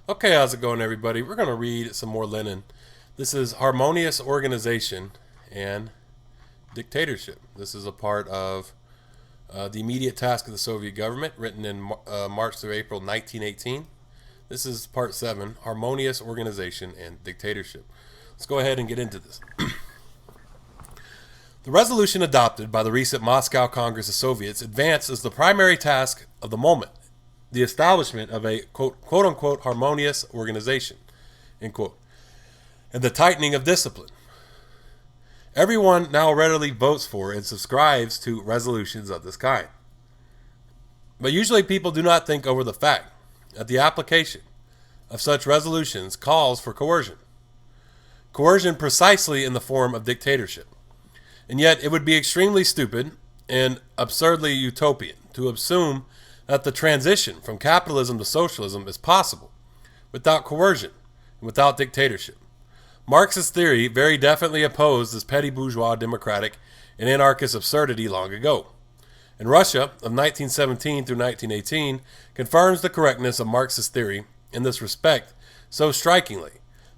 Okay, how's it going, everybody? We're going to read some more Lenin. This is Harmonious Organization and Dictatorship. This is a part of the immediate task of the Soviet government, written in March through April 1918. This is part 7, Harmonious Organization and Dictatorship. Let's go ahead and get into this. The resolution adopted by the recent Moscow Congress of Soviets advanced as the primary task of the moment the establishment of a quote-unquote harmonious organization, end quote, and the tightening of discipline. Everyone now readily votes for and subscribes to resolutions of this kind. But usually people do not think over the fact that the application of such resolutions calls for coercion. Coercion precisely in the form of dictatorship. And yet it would be extremely stupid and absurdly utopian to assume that the transition from capitalism to socialism is possible without coercion and without dictatorship. Marx's theory very definitely opposed this petty bourgeois democratic and anarchist absurdity long ago. And Russia of 1917 through 1918 confirms the correctness of Marx's theory in this respect so strikingly,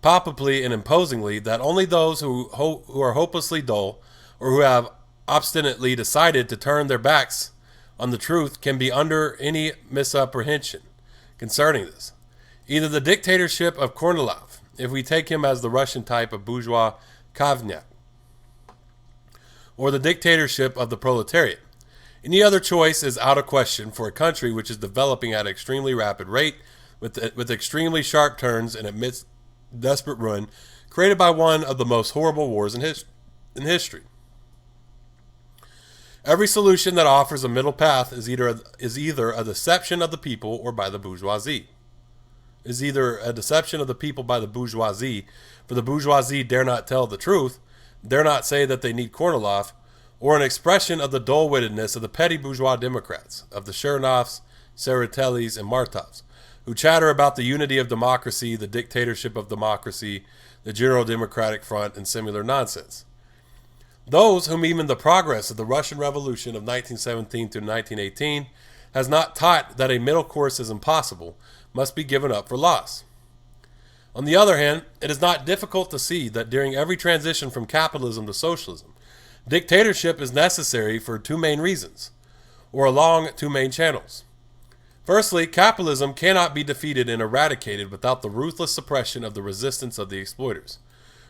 palpably, and imposingly that only those who are hopelessly dull or who have obstinately decided to turn their backs on the truth can be under any misapprehension concerning this. Either the dictatorship of Kornilov, if we take him as the Russian type of bourgeois Kavnyak, or the dictatorship of the proletariat. Any other choice is out of question for a country which is developing at an extremely rapid rate with extremely sharp turns and amidst desperate ruin created by one of the most horrible wars in history. Every solution that offers a middle path is either a deception of the people or by the bourgeoisie. Is either a deception of the people by the bourgeoisie, for the bourgeoisie dare not tell the truth, dare not say that they need Kornilov, or an expression of the dull-wittedness of the petty bourgeois Democrats, of the Chernovs, Tseretellis, and Martovs, who chatter about the unity of democracy, the dictatorship of democracy, the General Democratic Front, and similar nonsense. Those whom even the progress of the Russian Revolution of 1917 through 1918 has not taught that a middle course is impossible must be given up for lost. On the other hand, it is not difficult to see that during every transition from capitalism to socialism, dictatorship is necessary for two main reasons, or along two main channels. Firstly, capitalism cannot be defeated and eradicated without the ruthless suppression of the resistance of the exploiters,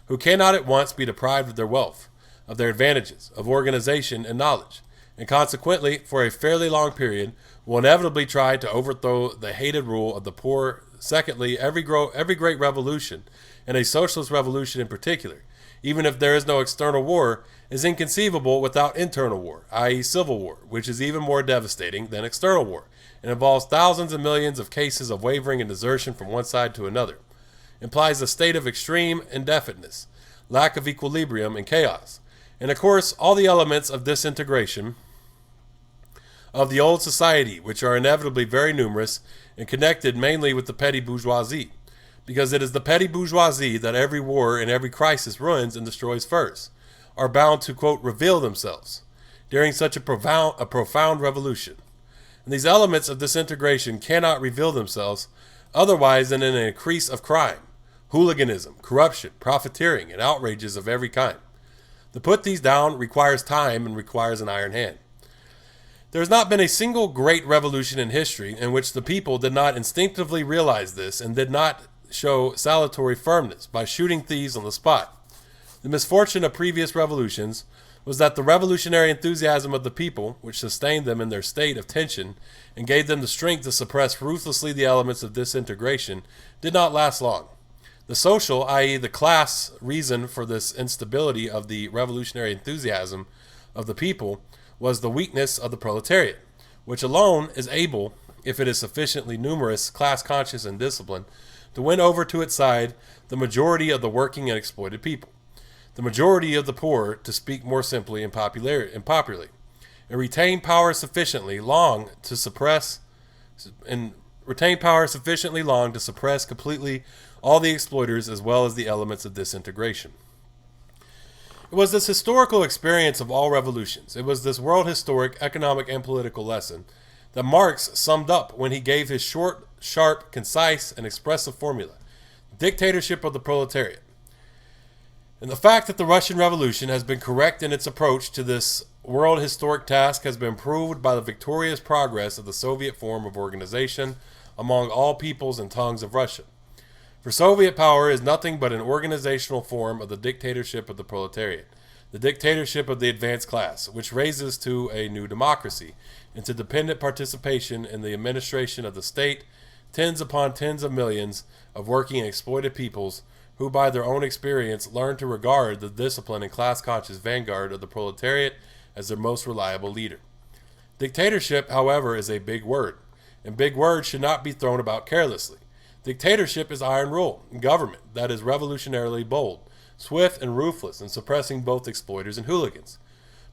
who cannot at once be deprived of their wealth, of their advantages, of organization and knowledge, and consequently, for a fairly long period, will inevitably try to overthrow the hated rule of the poor. Secondly, every great revolution, and a socialist revolution in particular, even if there is no external war, is inconceivable without internal war, i.e. civil war, which is even more devastating than external war, and involves thousands and millions of cases of wavering and desertion from one side to another, implies a state of extreme indefiniteness, lack of equilibrium, and chaos. And of course, all the elements of disintegration of the old society, which are inevitably very numerous and connected mainly with the petty bourgeoisie, because it is the petty bourgeoisie that every war and every crisis ruins and destroys first, are bound to, quote, reveal themselves during such a profound revolution. And these elements of disintegration cannot reveal themselves otherwise than in an increase of crime, hooliganism, corruption, profiteering, and outrages of every kind. To put these down requires time and requires an iron hand. There has not been a single great revolution in history in which the people did not instinctively realize this and did not show salutary firmness by shooting thieves on the spot. The misfortune of previous revolutions was that the revolutionary enthusiasm of the people, which sustained them in their state of tension and gave them the strength to suppress ruthlessly the elements of disintegration, did not last long. The social, i.e. the class, reason for this instability of the revolutionary enthusiasm of the people was the weakness of the proletariat, which alone is able, if it is sufficiently numerous, class-conscious, and disciplined, to win over to its side the majority of the working and exploited people, the majority of the poor, to speak more simply and popularly, and retain power sufficiently long to suppress completely all the exploiters as well as the elements of disintegration. It was this historical experience of all revolutions, it was this world historic, economic, and political lesson that Marx summed up when he gave his short sharp, concise, and expressive formula: dictatorship of the proletariat. And the fact that the Russian Revolution has been correct in its approach to this world historic task has been proved by the victorious progress of the Soviet form of organization among all peoples and tongues of Russia. For Soviet power is nothing but an organizational form of the dictatorship of the proletariat, the dictatorship of the advanced class, which raises to a new democracy, into dependent participation in the administration of the state, tens upon tens of millions of working and exploited peoples, who by their own experience learn to regard the disciplined and class-conscious vanguard of the proletariat as their most reliable leader. Dictatorship, however, is a big word, and big words should not be thrown about carelessly. Dictatorship is iron rule, government that is revolutionarily bold, swift and ruthless in suppressing both exploiters and hooligans.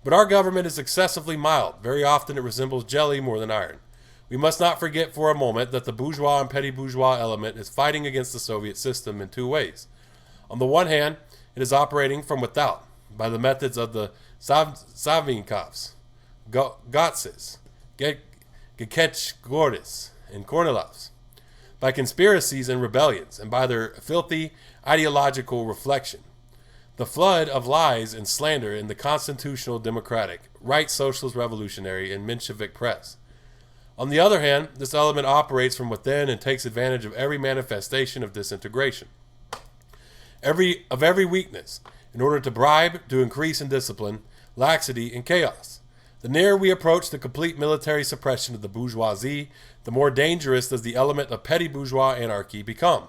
But our government is excessively mild. Very often it resembles jelly more than iron. We must not forget for a moment that the bourgeois and petty bourgeois element is fighting against the Soviet system in two ways. On the one hand, it is operating from without, by the methods of the Savinkovs, Gotzes, Gekechgoris, and Kornilovs, by conspiracies and rebellions, and by their filthy ideological reflection. The flood of lies and slander in the constitutional democratic, right socialist revolutionary, and Menshevik press. On the other hand, this element operates from within and takes advantage of every manifestation of disintegration, every weakness, in order to bribe, to increase in discipline, laxity, and chaos. The nearer we approach the complete military suppression of the bourgeoisie, the more dangerous does the element of petty bourgeois anarchy become.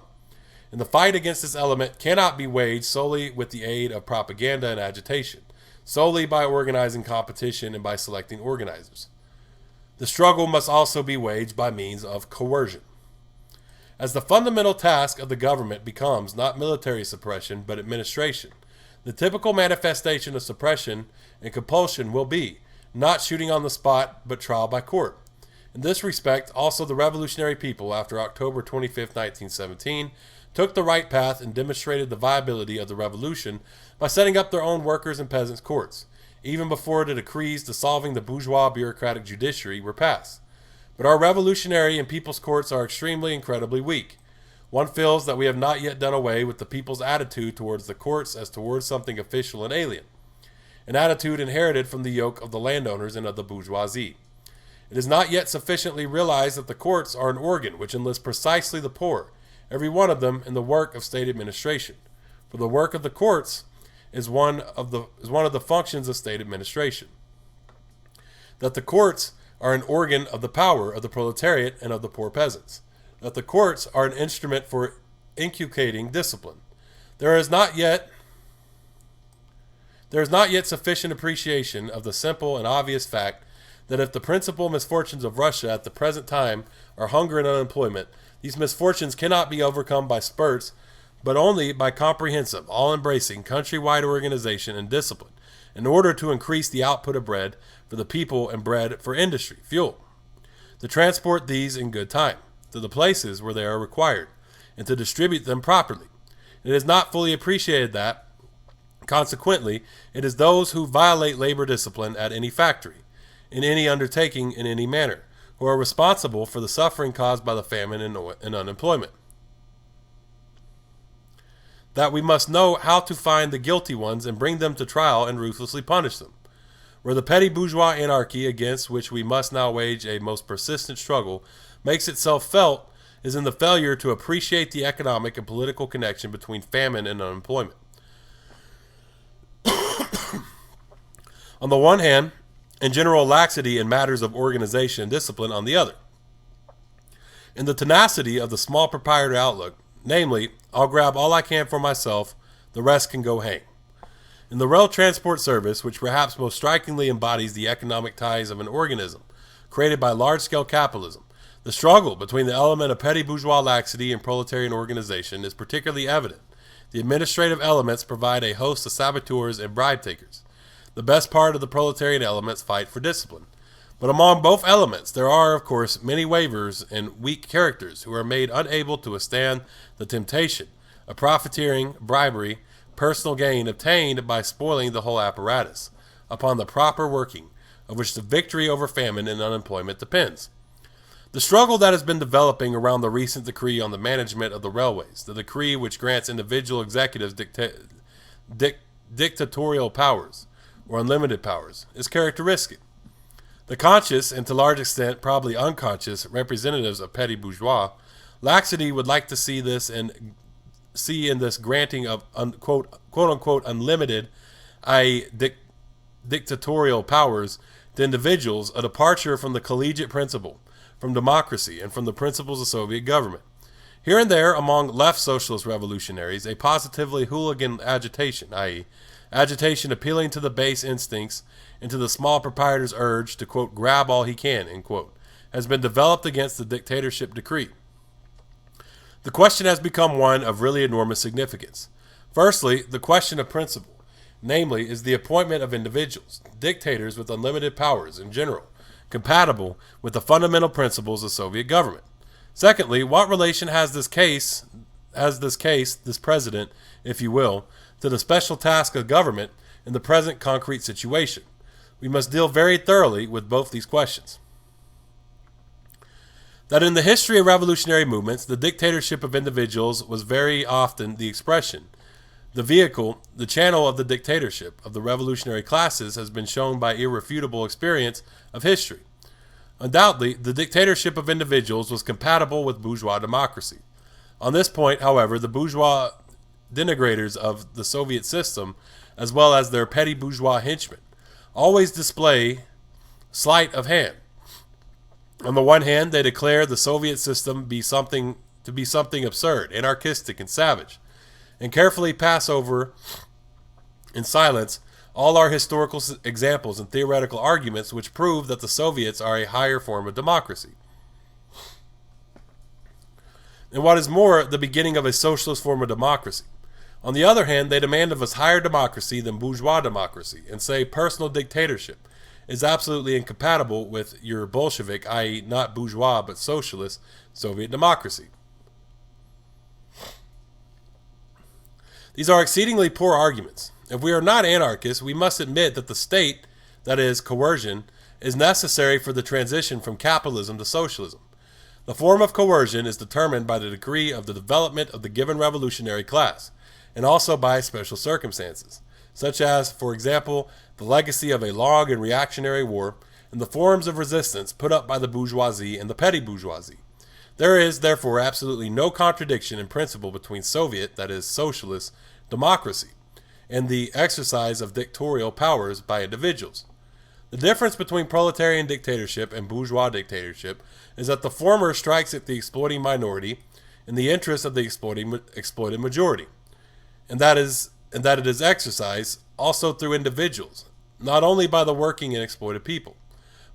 And the fight against this element cannot be waged solely with the aid of propaganda and agitation, solely by organizing competition and by selecting organizers. The struggle must also be waged by means of coercion. As the fundamental task of the government becomes not military suppression but administration, the typical manifestation of suppression and compulsion will be not shooting on the spot but trial by court. In this respect, also the revolutionary people, after October 25, 1917, took the right path and demonstrated the viability of the revolution by setting up their own workers' and peasants' courts, even before the decrees dissolving the bourgeois bureaucratic judiciary were passed. But our revolutionary and people's courts are incredibly weak. One feels that we have not yet done away with the people's attitude towards the courts as towards something official and alien, an attitude inherited from the yoke of the landowners and of the bourgeoisie. It is not yet sufficiently realized that the courts are an organ which enlists precisely the poor, every one of them, in the work of state administration. For the work of the courts is one of the functions of state administration. That the courts are an organ of the power of the proletariat and of the poor peasants. That the courts are an instrument for inculcating discipline. There is not yet sufficient appreciation of the simple and obvious fact that if the principal misfortunes of Russia at the present time are hunger and unemployment, these misfortunes cannot be overcome by spurts, but only by comprehensive, all-embracing, countrywide organization and discipline, in order to increase the output of bread for the people and bread for industry, fuel, to transport these in good time to the places where they are required, and to distribute them properly. It is not fully appreciated that, consequently, it is those who violate labor discipline at any factory, in any undertaking, in any manner, who are responsible for the suffering caused by the famine and unemployment. That we must know how to find the guilty ones and bring them to trial and ruthlessly punish them. Where the petty bourgeois anarchy against which we must now wage a most persistent struggle makes itself felt is in the failure to appreciate the economic and political connection between famine and unemployment. On the one hand, and general laxity in matters of organization and discipline on the other. In the tenacity of the small proprietor outlook, namely, I'll grab all I can for myself, the rest can go hang. In the rail transport service, which perhaps most strikingly embodies the economic ties of an organism created by large-scale capitalism, the struggle between the element of petty bourgeois laxity and proletarian organization is particularly evident. The administrative elements provide a host of saboteurs and bribe takers. The best part of the proletarian elements fight for discipline. But among both elements, there are, of course, many waverers and weak characters who are made unable to withstand the temptation of profiteering, bribery, personal gain obtained by spoiling the whole apparatus, upon the proper working, of which the victory over famine and unemployment depends. The struggle that has been developing around the recent decree on the management of the railways, the decree which grants individual executives dictatorial powers, or unlimited powers, is characteristic. The conscious, and to a large extent probably unconscious, representatives of petty bourgeois laxity would like to see in this granting of quote unquote unlimited, i.e. dictatorial powers to individuals a departure from the collegiate principle, from democracy, and from the principles of Soviet government. Here and there, among left socialist revolutionaries, a positively hooligan agitation, i.e. agitation appealing to the base instincts and to the small proprietor's urge to, quote, grab all he can, end quote, has been developed against the dictatorship decree. The question has become one of really enormous significance. Firstly, the question of principle, namely, is the appointment of individuals, dictators with unlimited powers in general, compatible with the fundamental principles of Soviet government? Secondly, what relation has this president, if you will, to the special task of government in the present concrete situation? We must deal very thoroughly with both these questions. That in the history of revolutionary movements, the dictatorship of individuals was very often the expression. The vehicle, the channel of the dictatorship of the revolutionary classes has been shown by irrefutable experience of history. Undoubtedly, the dictatorship of individuals was compatible with bourgeois democracy. On this point, however, the bourgeois denigrators of the Soviet system, as well as their petty bourgeois henchmen, always display sleight of hand. On the one hand, they declare the Soviet system to be something absurd, anarchistic, and savage, and carefully pass over in silence all our historical examples and theoretical arguments which prove that the Soviets are a higher form of democracy. And what is more, the beginning of a socialist form of democracy. On the other hand, they demand of us higher democracy than bourgeois democracy, and say personal dictatorship is absolutely incompatible with your Bolshevik, i.e. not bourgeois but socialist, Soviet democracy. These are exceedingly poor arguments. If we are not anarchists, we must admit that the state, that is, coercion, is necessary for the transition from capitalism to socialism. The form of coercion is determined by the degree of the development of the given revolutionary class, and also by special circumstances, such as, for example, the legacy of a long and reactionary war, and the forms of resistance put up by the bourgeoisie and the petty bourgeoisie. There is, therefore, absolutely no contradiction in principle between Soviet, that is, socialist, democracy, and the exercise of dictatorial powers by individuals. The difference between proletarian dictatorship and bourgeois dictatorship is that the former strikes at the exploiting minority in the interest of the exploited majority, and that it is exercised also through individuals, not only by the working and exploited people,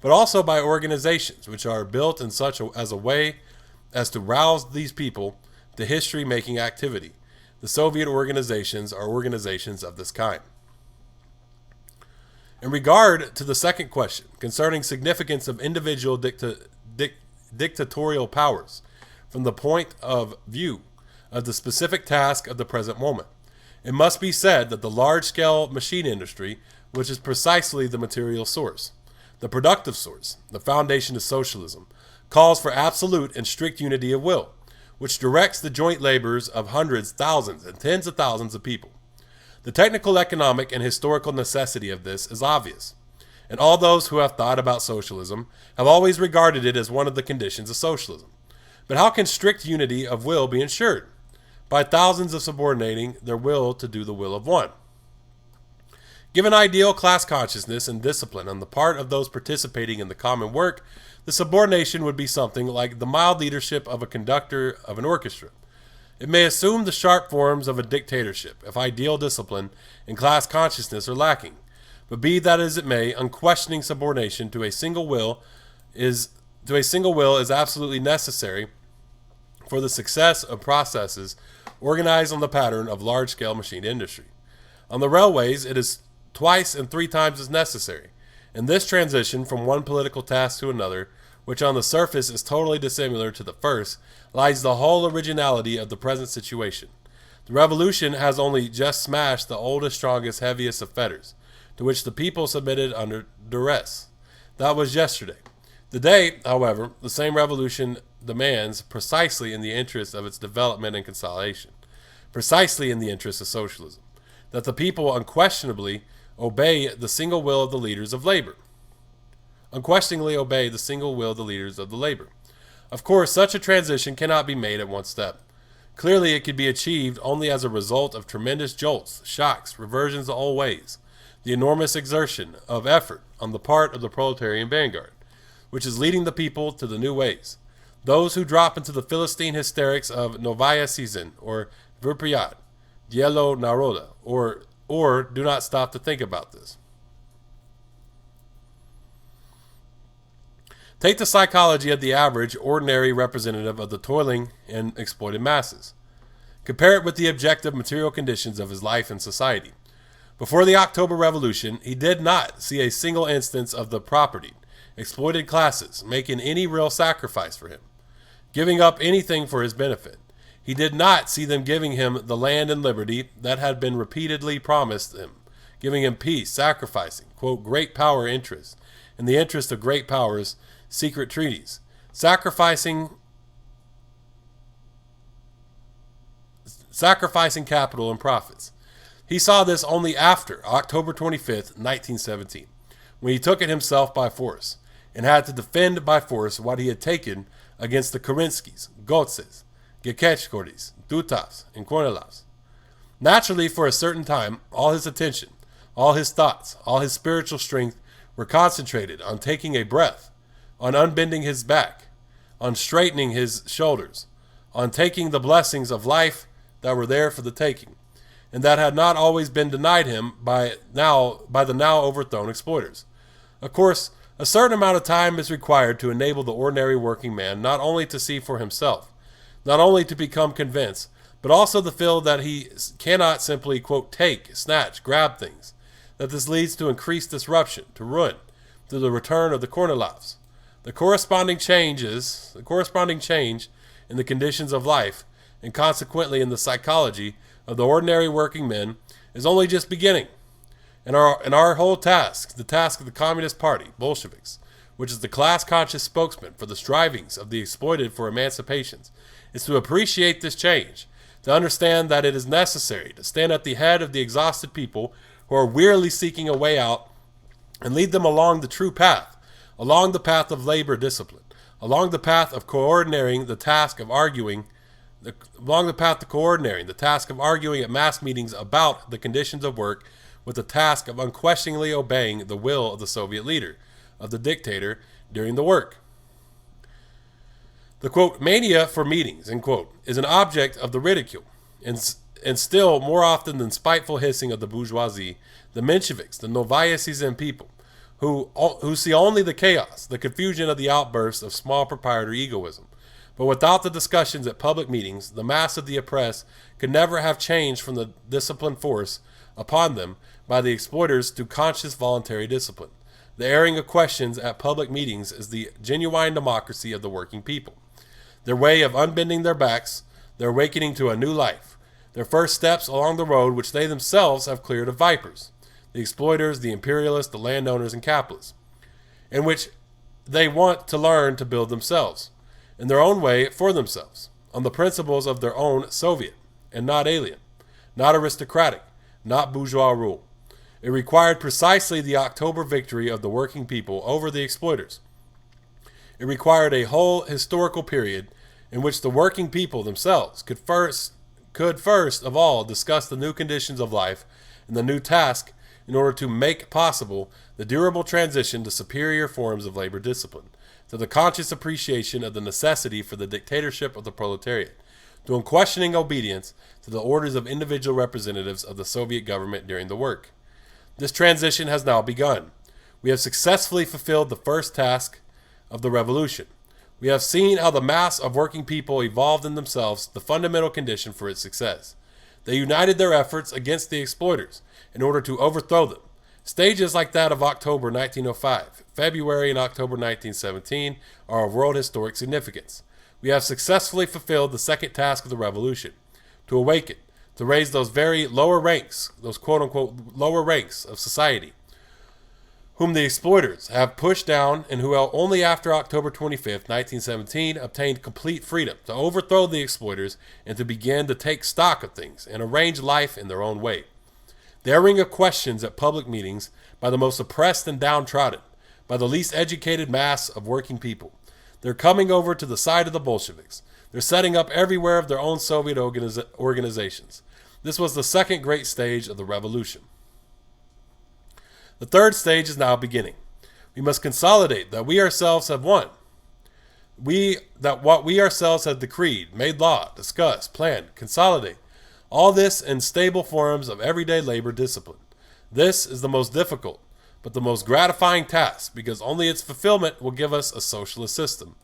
but also by organizations which are built in such a way as to rouse these people to history-making activity. The Soviet organizations are organizations of this kind. In regard to the second question, concerning significance of individual dictatorial powers, from the point of view of the specific task of the present moment, it must be said that the large-scale machine industry, which is precisely the material source, the productive source, the foundation of socialism, calls for absolute and strict unity of will, which directs the joint labors of hundreds, thousands, and tens of thousands of people. The technical, economic, and historical necessity of this is obvious, and all those who have thought about socialism have always regarded it as one of the conditions of socialism. But how can strict unity of will be ensured? By thousands of subordinating their will to do the will of one. Given ideal class consciousness and discipline on the part of those participating in the common work, the subordination would be something like the mild leadership of a conductor of an orchestra. It may assume the sharp forms of a dictatorship if ideal discipline and class consciousness are lacking. But be that as it may, unquestioning subordination to a single will is absolutely necessary for the success of processes organized on the pattern of large-scale machine industry. On the railways, it is twice and three times as necessary. In this transition from one political task to another, which on the surface is totally dissimilar to the first, lies the whole originality of the present situation. The revolution has only just smashed the oldest, strongest, heaviest of fetters, to which the people submitted under duress. That was yesterday. Today, however, the same revolution demands, precisely in the interest of its development and consolidation, precisely in the interest of socialism, that the people unquestionably obey the single will of the leaders of labor. Unquestioningly obey the single will of the leaders of the labor. Of course, such a transition cannot be made at one step. Clearly, it could be achieved only as a result of tremendous jolts, shocks, reversions to old ways, the enormous exertion of effort on the part of the proletarian vanguard, which is leading the people to the new ways. Those who drop into the Philistine hysterics of Novaya Season or Verpiyat, Dielo Naroda, or do not stop to think about this. Take the psychology of the average, ordinary representative of the toiling and exploited masses. Compare it with the objective material conditions of his life and society. Before the October Revolution, he did not see a single instance of the propertied, exploited classes making any real sacrifice for him, giving up anything for his benefit. He did not see them giving him the land and liberty that had been repeatedly promised him, giving him peace, sacrificing, quote, great power interests, in the interest of great powers, secret treaties, sacrificing capital and profits. He saw this only after October 25th, 1917, when he took it himself by force, and had to defend by force what he had taken against the Kerenskys, Gotzes, Gekechkoris, Dutas, and Kornilovs. Naturally, for a certain time, all his attention, all his thoughts, all his spiritual strength were concentrated on taking a breath, on unbending his back, on straightening his shoulders, on taking the blessings of life that were there for the taking, and that had not always been denied him by the now overthrown exploiters. Of course, a certain amount of time is required to enable the ordinary working man not only to see for himself, not only to become convinced, but also to feel that he cannot simply, quote, take, snatch, grab things, that this leads to increased disruption, to ruin, to the return of the Kornilovs. The corresponding change in the conditions of life, and consequently in the psychology of the ordinary working men, is only just beginning. And our whole task, the task of the Communist Party, Bolsheviks, which is the class-conscious spokesman for the strivings of the exploited for emancipations, is to appreciate this change, to understand that it is necessary to stand at the head of the exhausted people who are wearily seeking a way out and lead them along the true path, along the path of labor discipline, along the path of coordinating the task of arguing at mass meetings about the conditions of work with the task of unquestioningly obeying the will of the Soviet leader, of the dictator, during the work. The, quote, mania for meetings, end quote, is an object of the ridicule, and still more often than spiteful hissing of the bourgeoisie, the Mensheviks, the Novaya Season people, who see only the chaos, the confusion of the outbursts of small proprietor egoism. But without the discussions at public meetings, the mass of the oppressed could never have changed from the discipline force upon them by the exploiters to conscious voluntary discipline. The airing of questions at public meetings is the genuine democracy of the working people. Their way of unbending their backs, their awakening to a new life, their first steps along the road which they themselves have cleared of vipers, the exploiters, the imperialists, the landowners, and capitalists, in which they want to learn to build themselves, in their own way for themselves, on the principles of their own Soviet, and not alien, not aristocratic, not bourgeois rule. It required precisely the October victory of the working people over the exploiters. It required a whole historical period in which the working people themselves could first of all discuss the new conditions of life and the new task in order to make possible the durable transition to superior forms of labor discipline, to the conscious appreciation of the necessity for the dictatorship of the proletariat, to unquestioning obedience to the orders of individual representatives of the Soviet government during the work. This transition has now begun. We have successfully fulfilled the first task of the revolution. We have seen how the mass of working people evolved in themselves the fundamental condition for its success. They united their efforts against the exploiters in order to overthrow them. Stages like that of October 1905, February and October 1917 are of world historic significance. We have successfully fulfilled the second task of the revolution, to awaken, to raise those very lower ranks, those quote-unquote lower ranks of society, whom the exploiters have pushed down and who only after October 25th, 1917, obtained complete freedom to overthrow the exploiters and to begin to take stock of things and arrange life in their own way. The airing of questions at public meetings by the most oppressed and downtrodden, by the least educated mass of working people. They're coming over to the side of the Bolsheviks. They're setting up everywhere of their own Soviet organizations. This was the second great stage of the revolution. The third stage is now beginning. We must consolidate that we ourselves have won. That what we ourselves have decreed, made law, discussed, planned, consolidate. All this in stable forms of everyday labor discipline. This is the most difficult, but the most gratifying task, because only its fulfillment will give us a socialist system.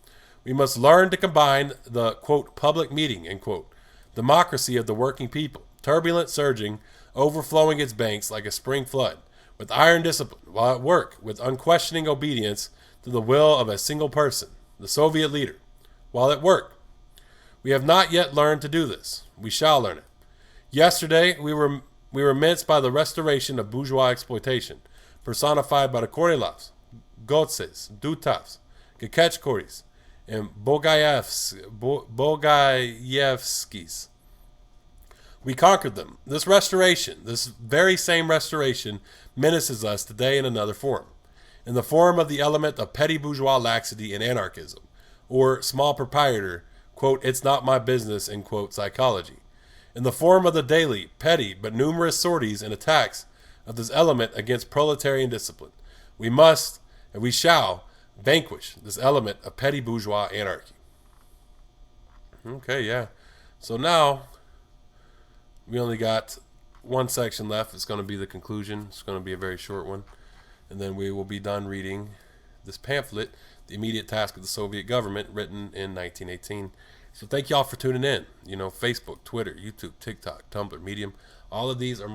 We must learn to combine the, quote, public meeting, end quote, democracy of the working people, turbulent surging, overflowing its banks like a spring flood, with iron discipline, while at work, with unquestioning obedience to the will of a single person, the Soviet leader, while at work. We have not yet learned to do this. We shall learn it. Yesterday, we were minced by the restoration of bourgeois exploitation, personified by the Korilovs, Gotzes, Dutovs, Gekechkoris, and Bogayevskis. We conquered them. This restoration, this very same restoration, menaces us today in another form, in the form of the element of petty bourgeois laxity and anarchism, or small proprietor, quote, it's not my business, end quote, psychology, in the form of the daily, petty, but numerous sorties and attacks of this element against proletarian discipline. We must, and we shall, vanquish this element of petty bourgeois anarchy. Okay, yeah. So now, we only got one section left. It's going to be the conclusion. It's going to be a very short one. And then we will be done reading this pamphlet, The Immediate Task of the Soviet Government, written in 1918. So thank y'all for tuning in. You know, Facebook, Twitter, YouTube, TikTok, Tumblr, Medium. All of these are